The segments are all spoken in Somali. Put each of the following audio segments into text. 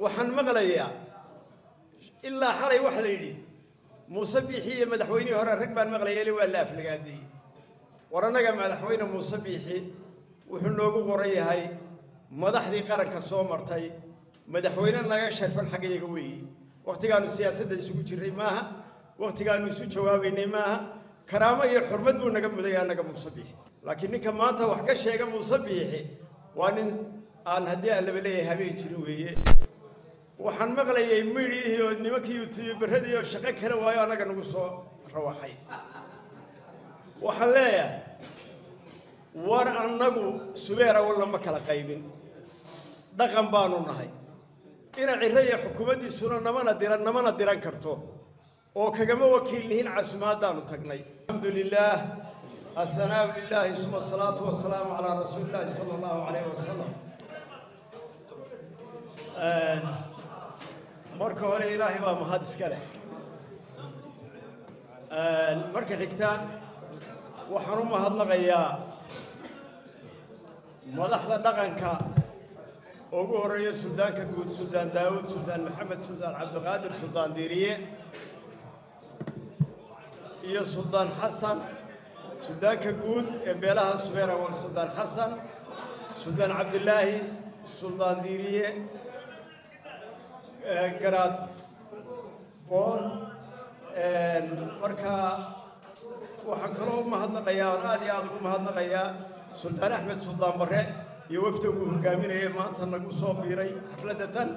waxaan maqlayaa ilaa xalay wax la yidhi muuse biixi iyo madaxweynihii hore rag baan maqlayay waa la aflagaadiyey war annaga madaxweyne muuse biixi wuxuu noogu qoran yahay madaxdii qaranka soo martay madaxweyne naga sharfan xaggeega weeye waqtigaanu siyaasadda isugu jiray maaha waqtigaanu isu jawaabaynay maaha karaamo iyo xurmad buu naga muday annaga muuse biixi laakiin ninka maanta wax ka sheega muuse biixi waa nin aan haddii aan laba leeyahay habeen jirin weeye waxaan maqlayay miidhiyihii oo nimankii yuutuubaradii oo shaqo kale waayo annaga nagu soo rawaxay waxaan leeyahay war annagu subeera walla ma kala qaybin dhaqan baanu nahay ina cirro iyo xukuumaddiisuna namana diran karto oo kagama wakiil nihiin casumaadaanu tagnay alxamdulilaah الثناء لله ثم الصلاة والسلام على رسول الله صلى الله عليه وسلم marka hore ilaahay baa mahad iska leh marka xigta waxaan u mahadnaqayaa madaxda dhaqanka ugu horeeya suldaanka guud suldaan daawud suldaan maxamed suldaan cabdiqaadir suldaan diiriye iyo suldaan xasan sudaanka guud ee beelaha subeera wal suldaan xasan suldaan cabdilaahi suldaan diiriye garaad boon marka waxaan kaloo u mahadnaqayaa oon aad iyo aad ugu mahadnaqayaa suldaan axmed suldaan barre iyo wafda uu hogaaminayay maanta nagu soo biiray xafladda tan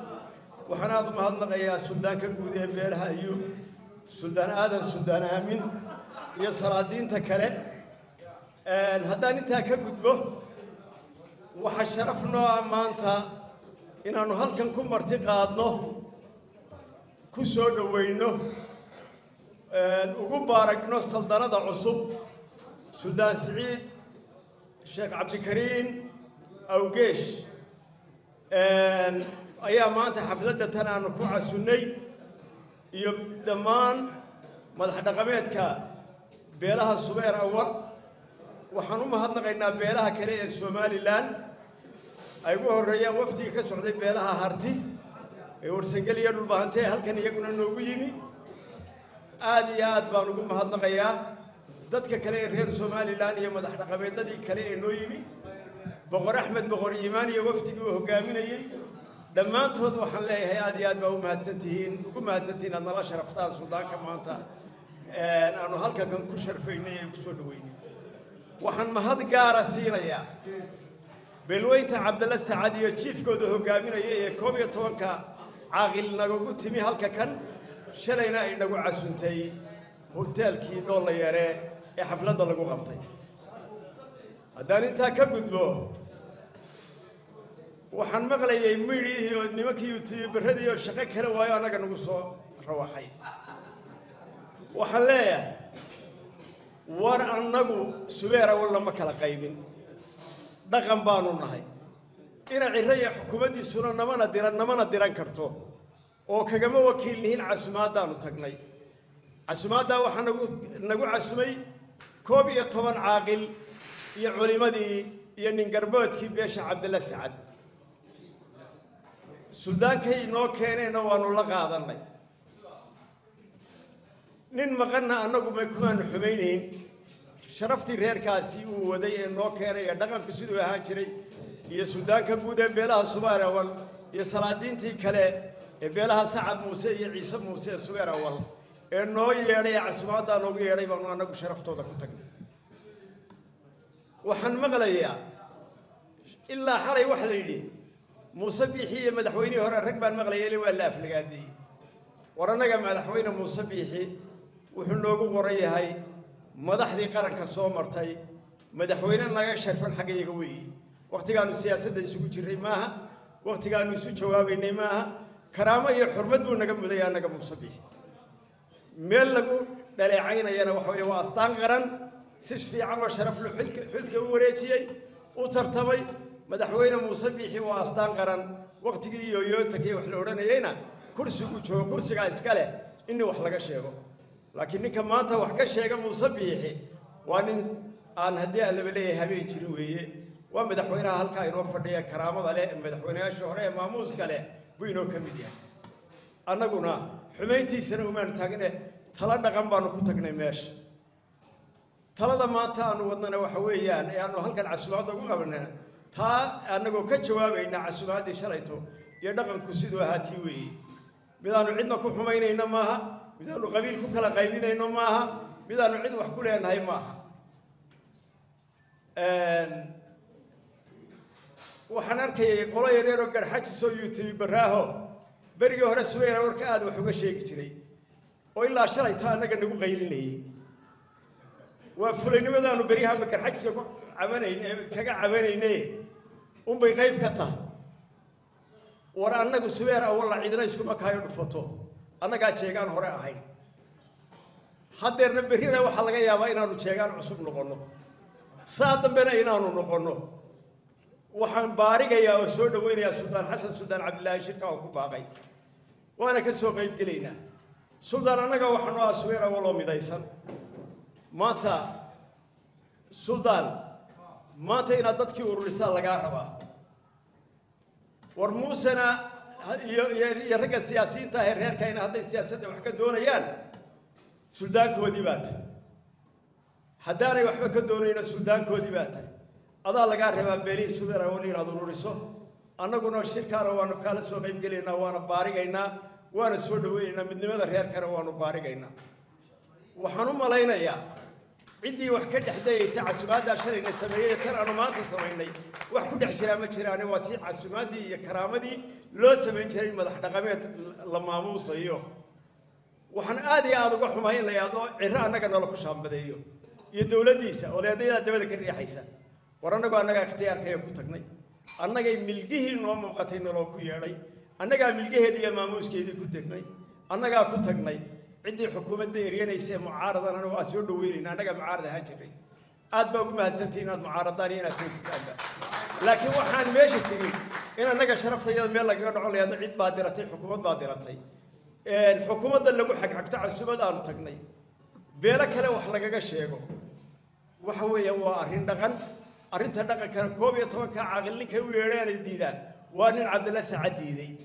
waxaan aad u mahadnaqayaa suldaanka guud ee beelaha ayuub suldaan aadan suldaan aamin iyo salaadiinta kale haddaan intaa ka gudbo waxaa sharaf noo ah maanta inaannu halkan ku marti qaadno ku soo dhowayno ugu baaragno saldanada cusub suldaan siciid sheekh cabdikariin awgeesh ayaa maanta xafladda tan aanu ku casunnay iyo dhammaan madax dhaqameedka beelaha subeer awal waxaan u mahadnaqaynaa beelaha kale ee somalilan ay ugu horreeyaan wafdiga ka socday beelaha harti ee warsangel iyo dhulbahantee halkan iyaguna noogu yimi aad iyo aad baan ugu mahadnaqayaa dadka kale ee reer somalilan iyo madax dhaqameedadii kale ee noo yimi boqor axmed boqor iimaan iyo wafdigii uu hogaaminayey dhammaantood waxaan leeyahay aad iyo aad baa ugu mahadsantihiin aad nala sharaftaan suldaanka maanta aanu halkan ku sharfaynay ee ku soo dhaweynay waxaan mahad gaara siinayaa beelweynta cabdalla sacad iyo jiifkooda hogaaminaya ee 11ka caaqil nagu timi halka kan shalayna ay nagu casuntay hoteelkii Doola Yare ee xafladda lagu qabtay haddaan intaa ka gudbo waxaan maqlayay miidhiyihii oo nimankii yuutuubaradii oo shaqo kale waayo annaga nagu soo rawaxay waxaan leeyahay war annagu subeera walla ma kala qaybin dhaqan baanu nahay ina cirro iyo xukuumaddiisuna namana diran karto oo kagama wakiil nihiin casumaadaanu tagnay casumaaddaa waxaa nagu casumay 11 caaqil iyo culimadii iyo nin garboodkii beesha cabdalla sacad suldaankay noo keenayna waanu la qaadanay nin maqanna annagu ma kumaanu xumaynayn sharaftii reerkaasi uu waday ee noo keenay ee dhaqanku siduu ahaan jiray iyo suldaanka guud ee beelaha subeer awal iyo salaadiintii kale ee beelaha sacad muuse iyo ciise muuse ee subeer awal ee noo yeedhay casumaaddaa noogu yeedhay baanu annagu sharaftooda ku tagnay waxaan maqlayaa ilaa xalay wax la yidhi muuse biixi iyo madaxweynihii hore rag baan maqlayay waa la aflagaadiyey war annaga madaxweyne muuse biixi wuxuu noogu qoran yahay madaxdii qaranka soo martay madaxweyne naga sharfan xaggeega weeye waqtigaanu siyaasadda isugu jiray maaha waqtigaanu isu jawaabaynay maaha karaamo iyo xurmad buu naga muday annaga muuse biixi meel lagu dhaleecaynayana waxa weeye waa astaan qaran si fiican oo sharaf leh xilka u wareejiyey u tartamay madaxweyne muuse biixi waa astaan qaran waqtigii yooyoontakii wax la odhanayayna kursigu joogo kursigaa iska leh in wax laga sheego laakiin ninka maanta wax ka sheega muuse biixi waa nin aan haddii aan laba leeyahay habeen jirin weeye waa madaxweynaha halkaa inoo fadhiya karaamada leh madaxweynayaasha hore ee maamuuska leh بينو كميديا أنا قلنا حمايتي سنة وما نتاجنا ثلاث رقم بانو كتجنا ماش ثلاثة ما تانو ودنا وحويان يعني هل كان عسوات أقول قبلنا تا أنا قلت كجواب إن عسوات شريته يدقن كسيد وهاتيوي بدانو عندنا كل حماينا إنما بدانو قبيل كل قايبين إنما بدانو عند وحكولي أن هاي ما وحنركي قلا يديرو قرحج سويتي براهو برجع هرا سوينا وركاد وحوجا شيء كتير وإلا شري تانا كنا قايلينه وفلان بدانو بريها بقرحج سو عمانين كجا عمانين بيغيب كتا ورا أنك سوينا والله عيدنا يسكو مكايو الفوتو أنا قاعد شيئان هرا هاي حدرنا برينا وحلقة يا باينا نشيئان عصب نقولنا صادم بنا إنا نقولنا وحن بارك يا أسود وين يا سلطان حسن سلطان عبد الله شركة وكباقي وأنا كسوق يبقلينا سلطان أنا جا وحنا أسويرا والله مدايسن ماتا سلطان ماتا إن أدتك ورسالة جاربا ورموسنا يرجع السياسيين تاهر كاين هذا السياسة وحكي دونيان سلطان كوديبات حداري وحكي دونينا سلطان كوديبات هذا لقى ربا بيري سوبر أولي رادو نوريسو أنا قلنا الشركة روانو كلا سوق يبقلينا وانا بارجينا وانا سودوينا من دماغ الريال كروانو بارجينا وحنو ملاينا يا عندي وحكي حداي ساعة سواد عشان السمية ترى أنا ما تصميني وحكي حشرة ما شراني واتي عسمادي كرامدي لو سمين شري مدح دقمت لما موصيو وحن آدي هذا وحماين لي هذا عرانا كنا لك شام بديو يدولة ديسة ولا ديلا دولة الرياحيسة ورنا قلنا اختيار كيف كتقني أنا جاي ملقيه النوم وقتين لو كيالي أنا جاي ملقيه دي ماموس كيدي كتقني أنا جاي كتقني عندي حكومة ديرينا يصير معارضة أنا وأسود ويرين أنا جاي معارضة هاجري أتبقى ما سنتين معارضاني أنا توسي سامبا لكن وحنا ماشي تجي أنا جاي شرفت يا ميل لك أنا على هذا عيد بادرتي حكومة بادرتي الحكومة اللي جو حق تاع السبب أنا تقني بيرك له وحلقة شيء وحوي هو أرين دقن أرنت دقة كان كوبي طبعا كعقلني كويران الديدا وأنا عبد الله سعديدي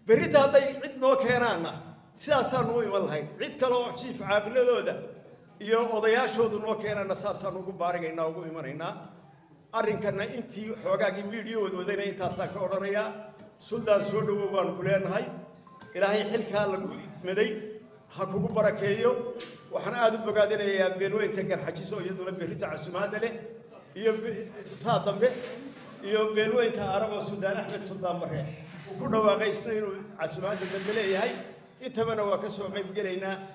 بريد هذا عيد نو كيرانا سياسة نوي والله عيد كلو شيف عقل ذودا يوم وضياع شو نو كيرانا سياسة نو بارجينا وقومرينا أرين كنا أنتي حقاقي فيديو ذودنا أنت ساكورانيا سلطان سودو وان كلين هاي إلى هاي حلقة مدي حكومة بركيو وحنا أدب بقادنا يا بينوين تكر حجيسو يدنا بريت عسمات له صادم به بينوين تعرف السودان أحمد سلطان مريح وكنا واقع سنين عسمات الدبلية هاي إتمنى وكسو قيب جلينا